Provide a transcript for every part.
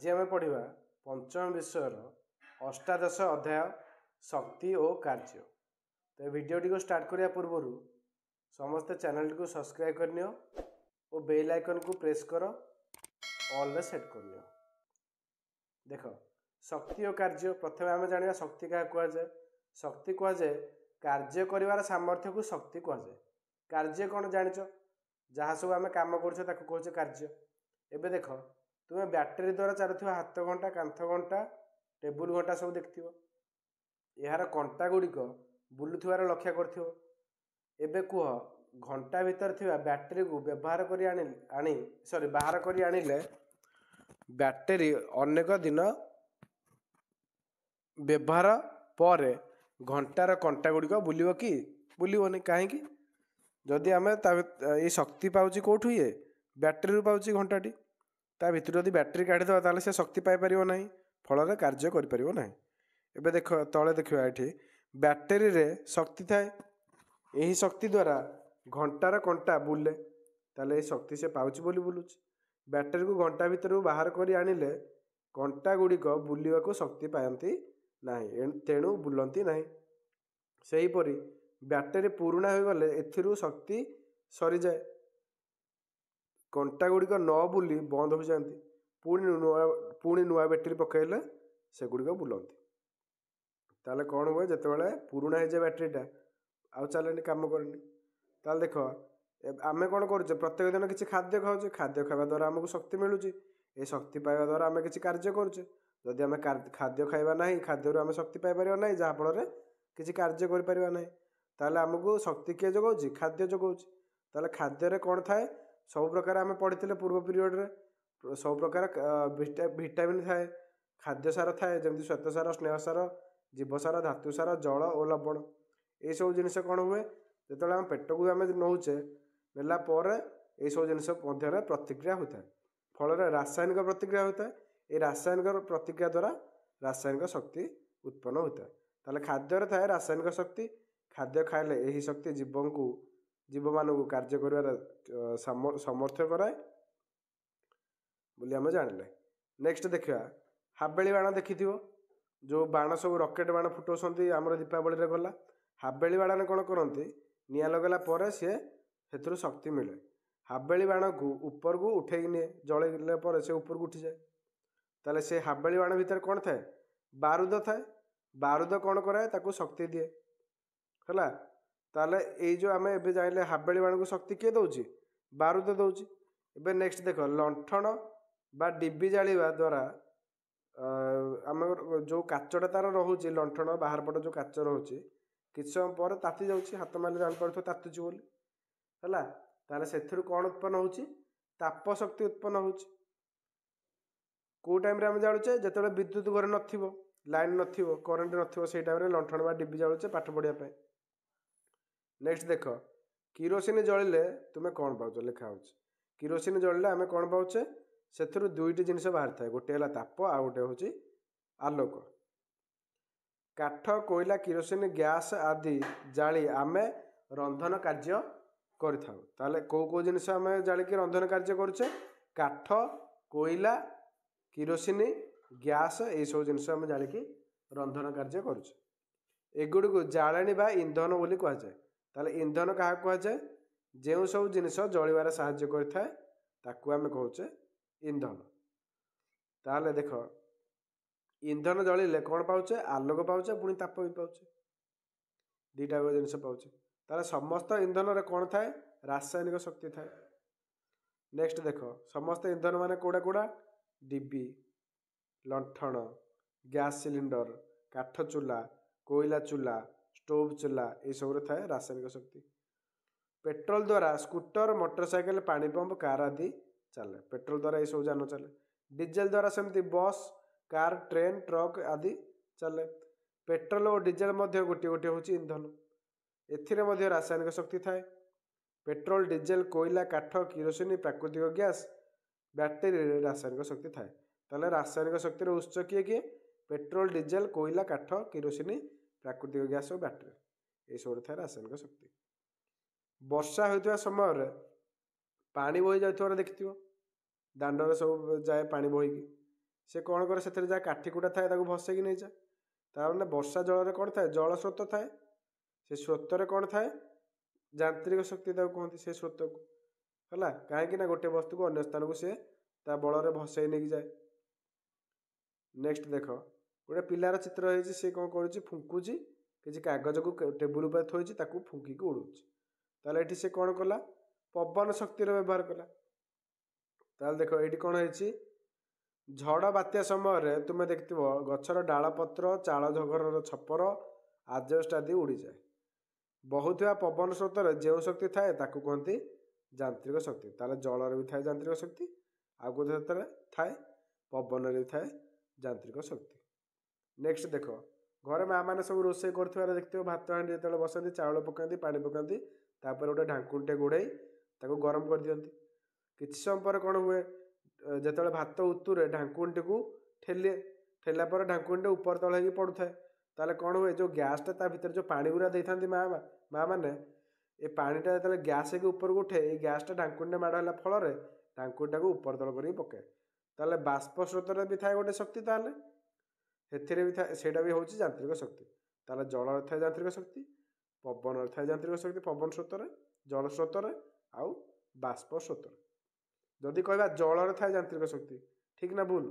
आज आम पढ़ा पंचम विषयर अष्टादश अध्याय शक्ति और कार्य। तो भिडियोटी को स्टार्ट करने पूर्व समस्त चैनल को सब्सक्राइब करनी और बेल आइकन को प्रेस कर ऑल रे सेट करनी। देख शक्ति और कार्य प्रथम आम जाना शक्ति क्या कहुए। शक्ति कहुए कार्य कर सामर्थ्य को शक्ति कहुए। कार्य कौन जानिच जहाँ सब आम कम करुचे कार्य। एबे देख तुम्हें बैटेरी द्वारा चलुवा हाथ घंटा कांथ घंटा टेबुल घंटा सब देखिथ यार कंटा गुड़िक बुलुथार लक्ष्य कर घंटा भीतर थी बैटेरी को व्यवहार कर बाहर कर आनिले बैटेरी अनेक दिन व्यवहार पर घंटार कंटा गुड़िक बुलिब कि बुलबनी कहीं जदि आम ये शक्ति पाँच कौटू ये बैटेरी पाँच घंटाटी ता भर जब बैटेरी काढ़ीद ताले से शक्ति पाइपर ना फल कार्य करना। एबे देख तले देखा ये बैटेरी रे शक्ति थाए यही शक्ति द्वारा घंटार कंटा बुले ताले ये शक्ति से पाँच बोली बुलूची। बैटेरी को घंटा भीतर बाहर कर आनिले कंटा गुड़िक बुलवा को शक्ति पाती ना तेणु बुलती ना। सेहीपरि बैटेरी पुराणा हो गले एथिरू शक्ति सरी जाए कंटा गुड़िक न बुली बंद हो जाती पुणी नुआ बैटेरी पकड़े से गुड़िक बुलती। ताले कौन हुए जिते पुराणा हो जाए बैटेरीटा आउ चलेनी कम करनी। ताल देख आम कौन करुचे प्रत्येक दिन किसी खाद्य खाऊे खाद्य खावा द्वारा आमको शक्ति मिलूँ ये शक्ति पाइबा द्वारा आम किसी कार्य करुचे जदि आम खाद्य खाइबा ना खाद्य आम शक्ति पाइपर ना जहाँफल किसी कार्य कर ताले आमको शक्ति किए जगाऊँ खाद्य जगाऊँ। ताले खाद्य कौन थाए सब प्रकार आम पढ़ी पूर्व पीरियड रे सब प्रकार विटामिन थाए खाद्य सार थाए जमी श्वेतसार स्नेहसार जीवसार धातुसार जल और लवण ये सब जिनस कौन हुए जो आम पेट को आम नौचे नेला ये सब जिनस प्रतिक्रिया होता है फल रासायनिक प्रतिक्रिया होता है। ये रासायनिक प्रतिक्रिया द्वारा रासायनिक शक्ति उत्पन्न होता है। ताले खाद्य थाए रासायनिक शक्ति खाद्य खाइले यही शक्ति जीव मानू कार्य कर सामर्थ्य कराए बोली आम जानिले। नेक्स्ट देखा हाबेली बाण देखि जो बाण सब रकेट बाण फुटाऊँ आमर दीपावली रे गला हाबेली बाण कौन करती निआ लगला पर सी से शक्ति मिले। हाबेली बाण को ऊपर को उठे निए जलैले पर से ऊपर को उठी जाए ताले से हाबेली बाण भीतर कौन थाए बारूद थाए बारूद कौन कराए ताको शक्ति दिए है। ताले ये जो आम एबे जाइले हाबेली बाण को शक्ति किए दौची बारूद दौची। एबे नेक्स्ट देख लंठन बा डिबी जालिबा द्वारा आम जो काचटा तार रोचे लंठन बाहर पट जो काच रोचे किछ समय पर ताती जाऊँगी हाथ मारे जापर तातुची बोली है। ताले से कौन उत्पन्न होची ताप शक्ति उत्पन्न होची। को टाइम रे आम जालुचे जिते विद्युत घर नथिबो लाइन नथिबो करेन्ट नथिबो से टाइम रे लंठन बा डिबी जालुचे पाठ पढ़िया पे। नेक्स्ट देख किरोसिन जलिले तुम्हें कौन पाच लिखा हो किरोसिन जलिले आम कौन पाचे से दुईटी जिनस बाहर थाए गोटे है ताप आ गोटे हूँ आलोक। काठ कोईला किरोसिन गैस आदि जाली आम रंधन कार्य करें कौ जिनस आम जालिकी रंधन कार्य करुचे काठ कोईला किरोसिन गैस ये सब जिनस आम जालिकी रंधन कार्य करुचे एगुड़ी को जालेनी बा इंधन बोली कहुए। ताले इंधन क्या कहुए जो सब जिनस जलिबार साहाय्य करता ताकू आम कहुचे इंधन। ताले देख इंधन जलिले कौन पाचे आलोक पाचे पुणी ताप भी पाचे दीटा जिनस पाचे। ताले समस्त इंधन रे कौन थाए रासायनिक शक्ति थाए। नेक्स्ट देख समस्त इंधन माने कोड़ा कोड़ा डिबी लंठन गैस सिलिंडर काठ चूल्हा कोईला चूल्हा स्टोव चूल्हा ये सब थाए रासायनिक शक्ति। पेट्रोल द्वारा स्कूटर मोटरसाइकिल पानी पंप कार आदि चले पेट्रोल द्वारा ये सब जान चले। डीजेल द्वारा सेमती बस कार ट्रेन ट्रक आदि चले। पेट्रोल और डीजेल मध्य गोटे गोटे हूँ इंधन एथिरे मध्य रासायनिक शक्ति थाए। पेट्रोल डीजेल कोईला काठ किरोसिन प्राकृतिक गैस बैटेरी रासायनिक शक्ति थाए। ताले रासायनिक शक्तिर उत्स किए किए पेट्रोल डीजेल कोईला काठ किरोसिन प्राकृतिक गैस और बैटेरी ये सब थाए रासायनिक शक्ति। वर्षा होता समय पानी बही जाए देखि दांडर सब जाए पानी बहीकी से कौन करे से जहाँ काठीकुटा थाए ताको भसैकी नहीं जाए। तार वर्षा जल कौन थाए जल स्रोत थाए से स्रोतर कौन थाए यांत्रिक शक्ति कहते से स्रोत को है कहीं गोटे वस्तु को अन्य स्थान को सी ता बल भसई नहीं जाए। नेक्स्ट देख गोटे पिलार चित्र होती सी कौन कर फुंकुची किसी कागज को टेबुल पर थोड़ी फुंकिक उड़ूची ताले ये सी कौन कला पवन शक्तिर व्यवहार कला। ताल देख ये कौन है झड़ बात्या समय तुम्हें देखिव गचर डाल पत्र चाल झगर छपर आजबेस्ट आदि उड़ी जाए। बहुतवा पवन स्रोत जो शक्ति थाए ताकू कहती यांत्रिक शक्ति। ताले जल भी थाए यांत्रिक शक्ति आउ कौन थाए पवन भी थाए यांत्रिक शक्ति। नेक्स्ट देख घरे माँ मैंने सब रोषे कर देखते भात हाँडी जो बसती चाउल पकाती पा पकाती तापर गोटे ढांकुणटे घोड़े गरम कर दियंती। किछि समय पर कौन हुए जो भात उतुरे ढांकुणटी को ठेला पर ढांकुणटे ऊपर तल हो पड़ू थाए ताले कौन हुए जो गैसटा ता भीतर जो पानी गुरा दे था माँ मैंने ये पानीटा जो गैस के ऊपर को उठे ये गैसटा ढांकुणटे माड़ है फल ढांकुणटा को ऊपर तल कर पकाए ताले बाष्प स्रोत भी थाए गोटे शक्ति ताले से भी थाए सेटा भी होची यांत्रिक शक्ति। ताले जल थाए यांत्रिक शक्ति पवन थाए यांत्रिक शक्ति पवन स्रोतर जल स्रोतर आउ बाष्प स्रोतर। जदि कहवा जल थाए यांत्रिक शक्ति ठीक ना भूल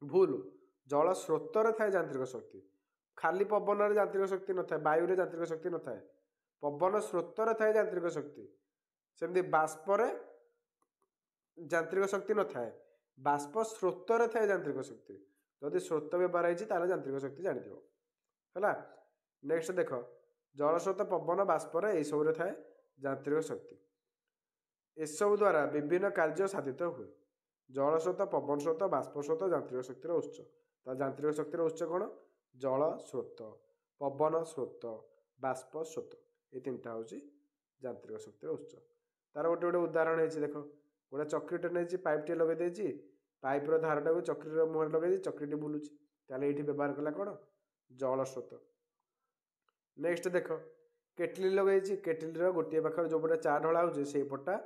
भूल जल स्रोतर थाए यांत्रिक शक्ति खाली पवन यांत्रिक शक्ति न थाए वायु यांत्रिक शक्ति न थाए पवन स्रोतर थाए यांत्रिक शक्ति सेमती बाष्पर यांत्रिक शक्ति न थाए बाष्प स्रोतर थाए यांत्रिक शक्ति जदि स्रोत व्यवहार होती यांत्रिक शक्ति जानी है। नेक्स्ट देख जल स्रोत पवन बाष्पर यू थाए यांत्रिक शक्ति एसबू द्वारा विभिन्न कार्य साधित हुए। जल स्रोत पवन स्रोत बाष्प स्रोत यांत्रिक शक्तिर उत्स। यांत्रिक शक्तिर उत्स कौन जल स्रोत पवन स्रोत बाष्प स्रोत ये तीनटा हूँ यांत्रिक शक्तिर उत्स। तार गोटे गोटे उदाहरण है देख गोटे चक्रीटे नहीं पाइपटे लगे पाइपर धारटा को चक्री मुहर लगे चक्रीटी बुलूची ताले ये व्यवहार कला कौन जल स्रोत। नेक्स्ट देख केटली लगे केटली गोटे पाखर जो पटे चा ढला हो पटा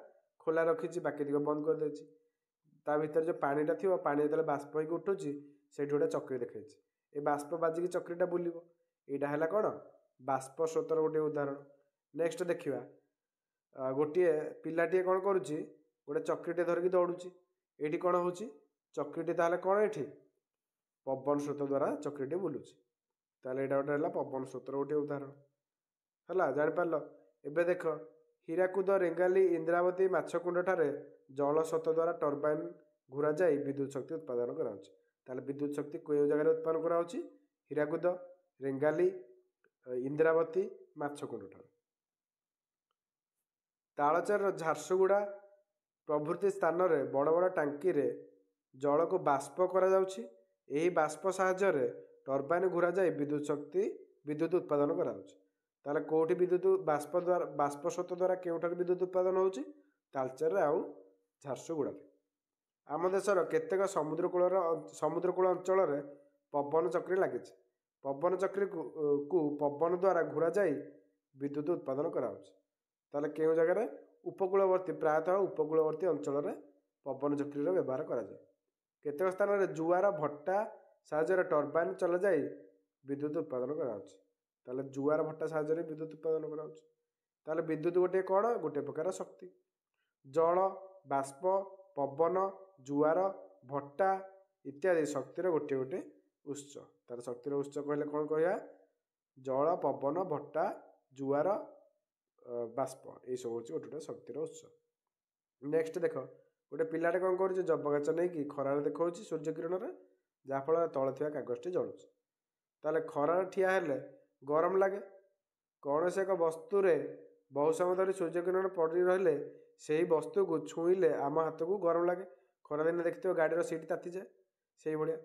खोला रखी बाकी दिग बंद कर देछि ता भीतर जो पानीटा थी पानी जो बाष्प होकर उठुची से गोटे चक्री देखी ये बाष्प बाजिकी चक्रीटा बुलिब यहाँ है कौन बाष्प स्रोतर गोटे उदाहरण। नेक्स्ट देखा गोटे पिलाटे कौन करुच्ची गोटे चक्रीटे धरिकी दौड़ुची ये कौन हो चक्रीटी ताले कौन ये पवन स्रोत द्वारा चक्रीटी बुलूची ताले यहाँ गोटे है पवन स्रोतर गोटे उदाहरण है जापार। एबे देख हीराकुद रेंगाली इंद्रावती माछकुंड ठारे जल स्रोत द्वारा टर्बाइन घूरा जाए विद्युत शक्ति उत्पादन करा विद्युत शक्ति कोई जगह उत्पादन करा हीराकुद रेंगाली इंद्रावती माछकुंड ठारे। तालचेर झारसुगुड़ा प्रभृति स्थान में बड़ बड़ टांकी रे जल को बाष्प करा जाउछि। एही बाष्प साहाय्य टर्बाइन घूरा जाए विद्युत उत्पादन करा ताले कोठी विद्युत बाष्प द्वारा बाष्प स्रोत द्वारा केउठार विद्युत उत्पादन होउछि तालचेर आउ झारसुगुड़ा। आम देशर केतेक समुद्रकूल अंचल पवन चक्री लगी पवन चक्री को पवन द्वारा घूरा जाए विद्युत उत्पादन करा ताले केउ जगह उपकूलवर्ती प्रायतः उपकूलवर्ती अंचल पवन चक्रीर व्यवहार करा जाए। केतेक स्थान में जुआर भट्टा साहाय्य टर्बाइन चला जाए विद्युत उत्पादन करा ताले जुआर भट्टा साहाय्य विद्युत उत्पादन करा ताले विद्युत गोटे कौन गोटे प्रकार शक्ति जल बाष्प पवन जुआर भट्टा इत्यादि शक्तिर गोटे गोटे उत्स। तार शक्तिर उत्स कहले कौन कह जल पवन भट्टा जुआर बाष्प ये सब हूँ गोटे गोटे शक्तिर उत्स। नेक्स्ट देख गोटे पिलाटे कौन कर जबगाछ नहीं कि खरार देखा सूर्य किरण जहाँफल तले थी कागजटी जलुची ताले खरार ठिया हेले गरम लगे कौन से एक वस्तु बहु समय धरी सूर्य किरण पड़ रही से ही वस्तु को छुईले आम हाथ को गरम लगे। खरा दिन देखते गाड़ी सीट ताती जाए से भाया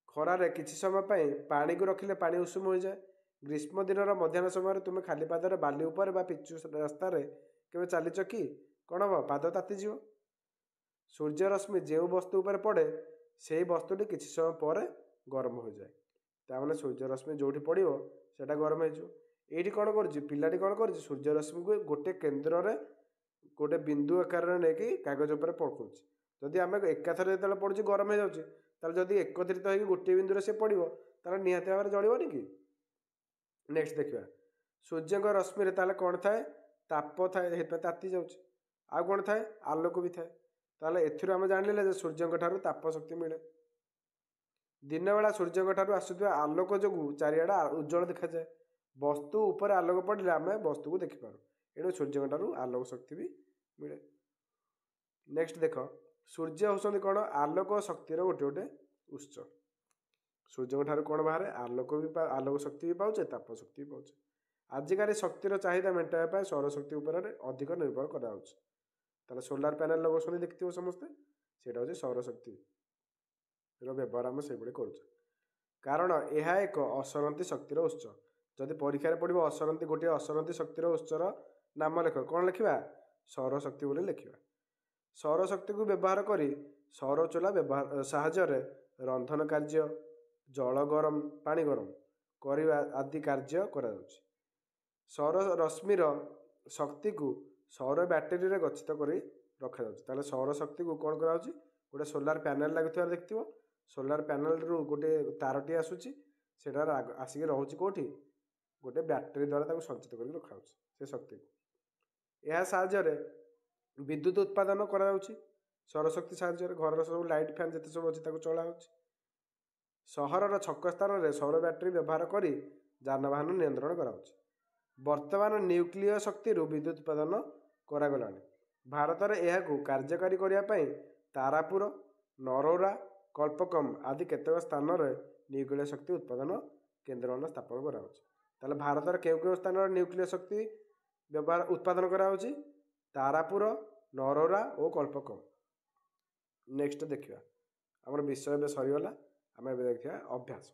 खरार किसी समय पानी को रखिले पानी उषुम हो जाए। ग्रीष्म दिन मध्याह्न समय तुम्हें खाली पादर बाली उपर बा पिचु रास्तार के चलीच कि कौन हम पाद तातीज। सूर्य रश्मि जो वस्तु पर पड़े से वस्तुटी किसी समय पर गरम हो जाए ताने सूर्य रश्मि जो पड़ो सेटा गरम हो ये कौन कर पिलाटी कौन कर सूर्य रश्मि को गोटे केन्द्र में गोटे बिंदु आकार नहीं कि कागज पर पकाऊँ जदि आम एकाथर जो पड़ू गरम हो जाए ताले जदि एकत्रित होइक गोटे बिंदु से पड़ो ताले निहाती भाव में जळिबनी कि। नेक्स्ट देखिए सूर्य रश्मि ताले कौन थाए ताप थाए हेतु ताती जाउछ। आ कौन थाए आलोक भी थाए। ताले एथिरु आम जानिले जे सूर्य ठारू ताप शक्ति मिले। दिन बेला सूर्य ठारू आसुवा आलोक जोगु चारिआडे उज्जवल देखा जाए। वस्तु उपर आलोक पड़े आम वस्तु को देखिपारू एणु सूर्य ठारू आलोक शक्ति भी मिले। नेक्स्ट देख सूर्य होउछन्ति कौन आलोक शक्तिर गोटे गोटे उत्स। सूर्य ठारू कौन बाहर आलोक भी आलोक शक्ति भी पाउचे ताप शक्ति भी पाउचे। आजिकार शक्तिर चाहिदा मेटाइबा सौर शक्ति उपर अधिक निर्भर कराउछ। ताले सोलार पैनल लगाउछन्ति देखिथिबो समस्ते सेटा होचे सौर शक्ति रो व्यवहार आम से करुचे। कारण यह एक असरंती शक्तिर उत्स। जदि परीक्षा पड़ो असरंती गोटे असरंती शक्तिर उत्सर नाम लेख कौन लिखा सौर शक्ति बोली लिखा। सौर शक्ति को व्यवहार करी सौर चूला व्यवहार साहाय्य रंधन कार्य जल गरम पानी गरम करने आदि कार्य करा जाउछि। सौर रश्मिर शक्ति को सौर बैटेरी रे गच्छित करी रखा जाउछि। ताले सौर शक्ति को कौन करा जाउछि गोटे सोलार पैनल लागुथिबार देखिथिबो। सोलार पैनल रु गोटे तारटी आसुछि सेटा आसिक रहुछि कोठी गोटे बैटेरी द्वारा ताको संचित कर रखा से शक्ति को। यह साहाय्य विद्युत उत्पादन करा जाउछि। सौर शक्ति साहाय्य घर सब लाइट फैन जिते सब अच्छी चला हो। सहरर छक स्थान में सौर बैटेरी व्यवहार करी जानवाहन नियंत्रण कराउछि। वर्तमान न्यूक्लियर शक्ति विद्युत उत्पादन करागलानी। भारत में यह कार्यकारी करने तारापुर नरौरा कल्पकम आदि केतक स्थान में न्यूक्लियर शक्ति उत्पादन केन्द्र स्थापन कराउछि। ताले भारत में केउ स्थान न्यूक्लियर शक्ति व्यवहार उत्पादन कराउछि तारापुर नरौरा और कल्पकम। नेक्स्ट देखिए आम विषय ए सरीगला आम देखिए अभ्यास।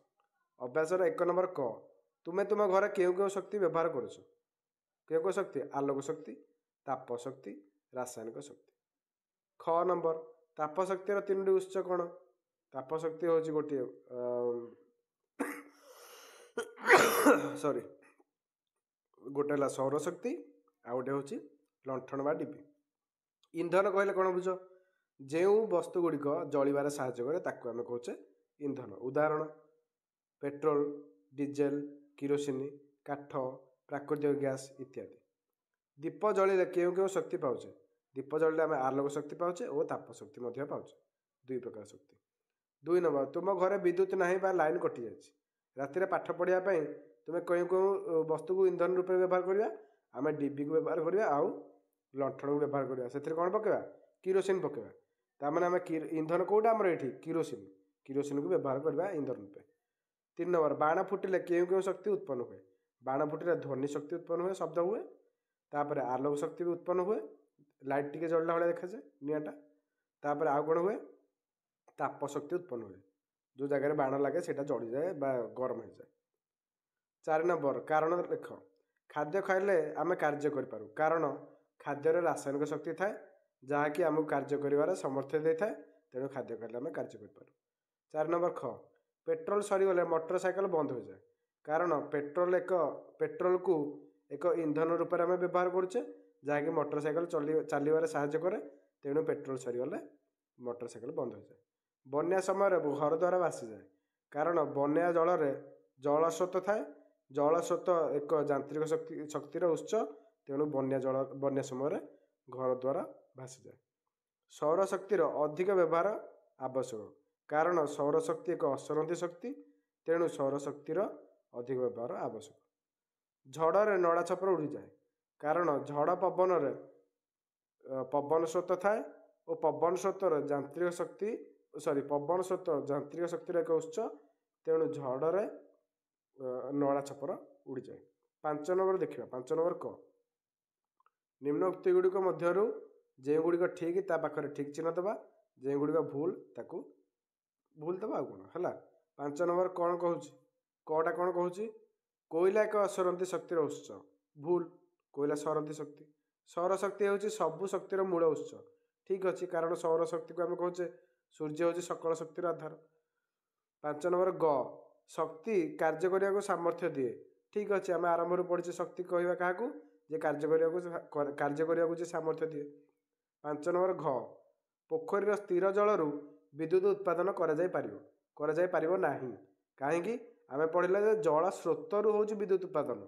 अभ्यास एक नंबर क तुम्हें तुम घर केउ शक्ति व्यवहार करुछ। केउ शक्ति आलोक शक्ति ताप शक्ति रासायनिक शक्ति। ख नंबर ताप शक्तिर तीनोटी उत्स कौन। ताप शक्ति हूँ गोटे सॉरी गोटे है सौर शक्ति आ गोटे हूँ लंठन बा डिबी। इंधन कहले कौन बुझ जो वस्तु गुड़िक जलिबार साहाय्य करे ताकू आम कहे इंधन। उदाहरण पेट्रोल डीजेल किरोसिन काठ प्राकृतिक गैस इत्यादि। दीप जलिले केउ शक्ति पाउचे। दीप जलिले आम आलोक शक्ति पाउचे और ताप शक्ति पाउचे दुई प्रकार शक्ति। 2 नंबर तुम घरे विद्युत नहीं बा लाइन कटि जाए राति पाठ पढ़ाई तुम्हें कौ वस्तु को इंधन रूप में व्यवहार करवा आम डिबी को व्यवहार करवा आउ लंठन को व्यवहार करवा से कौन पकेवा किरोसिन पकेवा। ताମାନେ आम इंधन कौटा आमर ये किरोसिन किरोसिन को व्यवहार करवा इंधन रूपे। 3 नंबर बाण फुटिले केउ शक्ति उत्पन्न हुए। बाण फुटिले ध्वनि शक्ति उत्पन्न हुए शब्द हुए। तापर आलोक शक्ति भी उत्पन्न हुए लाइट टिके जलला भाई देखा जाए निआटा। तापर आउ कौन हुए ताप शक्ति उत्पन्न हुए जो जगह बाण लगे सेटा जड़ी जाए बा गरम हो जाए। 4 नंबर कारण लेख खाद्य खाइले आम कार्य करूँ कारण खाद्य रासायनिक शक्ति थाए जहाँकि आमको कार्य कर सामर्थ्य दे थाए तेणु खाद्य खाइले आम कार्य करूँ। 4 नंबर ख पेट्रोल सरीगले मोटरसाइकेल बंद हो जाए कारण पेट्रोल को एक इंधन रूप में आम व्यवहार करुचे जहाँकि मोटरसाइकेल चलने साहाय्य करे तेणु पेट्रोल सरीगले मोटरसाइकेल बंद हो जाए। बन्या समय घर द्वारा भासी जाए कारण बन्या जल जल स्रोत थाए जल स्रोत एक यांत्रिक शक्तिर उत्स तेणु बन्या समय घर द्वारा भासी जाए। सौर शक्तिर अधिक व्यवहार आवश्यक कारण सौर शक्ति एक असरंती शक्ति तेणु सौर शक्तिर अधिक व्यवहार आवश्यक। झड़े नड़ा छपर उड़ी जाए कारण झड़ पवन स्रोत थाए और पवन स्रोतर यांत्रिक शक्तिर एक उत्स तेणु झड़े नड़ा छपर उड़ी जाए। 5 नंबर देखिए 5 नंबर क निम्नोक्ति गुड़िक मध्यरु जो गुड़िक ठीक ता पाखरे ठीक चिन्ह दबा जो गुड़िक भूल ताकू भूल दबा कौन है। 5 नंबर कौन कहूँ कटा कौन कहूँ कोयला एक असरंती शक्तिर उत्स भूल कोयला सरंती शक्ति। सौर शक्ति हूँ सबु शक्तिर मूल उत्स ठीक अच्छे कारण सौर शक्ति को आम कहे सूर्य हूँ सकल शक्तिर आधार। 5 नंबर ग शक्ति कार्य करने को सामर्थ्य दिए ठीक अच्छे आम आरंभ पढ़े शक्ति कहवा क्या जे कार्य करने को सामर्थ्य दिए। 5 नंबर घ पोखरी स्थिर जलू ବିଦ୍ୟୁତ ଉତ୍ପାଦନ କରାଯାଇ ପାରିବ ନାହିଁ। କାହିଁକି? ଆମେ ପଢ଼ିଲା ଯେ ଜଳ ସ୍ରୋତରୁ ହେଉଛି ବିଦ୍ୟୁତ ଉତ୍ପାଦନ,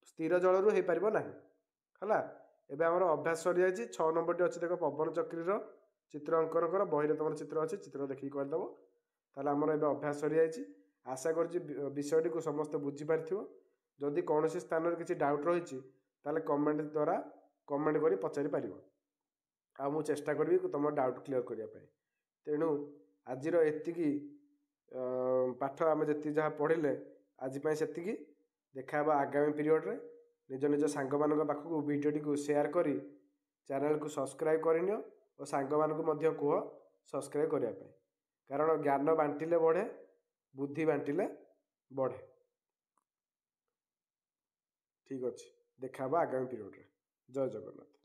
ସ୍ଥିର ଜଳରୁ ହେଇପାରିବ ନାହିଁ। ହେଲା, ଏବେ ଆମର ଅଭ୍ୟାସ ସରିଯାଇଛି। 6 ନମ୍ବରଟି ଅଛି, ଦେଖ ପବନ ଚକ୍ରୀର ଚିତ୍ର ଅଙ୍କନ କର। ବହିରେ ତୁମର ଚିତ୍ର ଅଛି, ଚିତ୍ର ଦେଖିକି କରିଦେବ। ତାହେଲେ ଆମର ଏବେ ଅଭ୍ୟାସ ସରିଯାଇଛି। ଆଶା କରୁଛି ବିଷୟଟିକୁ ସମସ୍ତେ ବୁଝିପାରିଥିବ। ଯଦି କୌଣସି ସ୍ଥାନରେ କିଛି ଡାଉଟ୍ ରହିଛି ତାହେଲେ କମେଣ୍ଟ ଦ୍ୱାରା କମେଣ୍ଟ କରି ପଚାରି ପାରିବ, ଆଉ ମୁଁ ଚେଷ୍ଟା କରିବି ତୁମ ଡାଉଟ୍ କ୍ଲିୟର କରିବା ପାଇଁ। ତେଣୁ ଆଜିର ଏତିକି ପାଠ ଆମେ ଯେତିକି ଯାହା ପଢ଼ିଲେ ଆଜି ପାଇଁ ସେତିକି। ଦେଖା ହେବ ଆଗାମୀ ପିରିୟଡ଼ରେ। ନିଜ ନିଜ ସାଙ୍ଗମାନଙ୍କ ପାଖକୁ ଭିଡ଼ିଓଟିକୁ ସେୟାର କରି ଚ୍ୟାନେଲକୁ ସବସ୍କ୍ରାଇବ୍ କରିନିଅ ଓ ସାଙ୍ଗମାନଙ୍କୁ ମଧ୍ୟ କୁହ ସବସ୍କ୍ରାଇବ୍ କରିବା ପାଇଁ। କାରଣ ଜ୍ଞାନ ବାଣ୍ଟିଲେ ବଢ଼େ, ବୁଦ୍ଧି ବାଣ୍ଟିଲେ ବଢ଼େ। ଠିକ୍ ଅଛି, ଦେଖା ହେବ ଆଗାମୀ ପିରିୟଡ଼ରେ। ଜୟ ଜଗନ୍ନାଥ।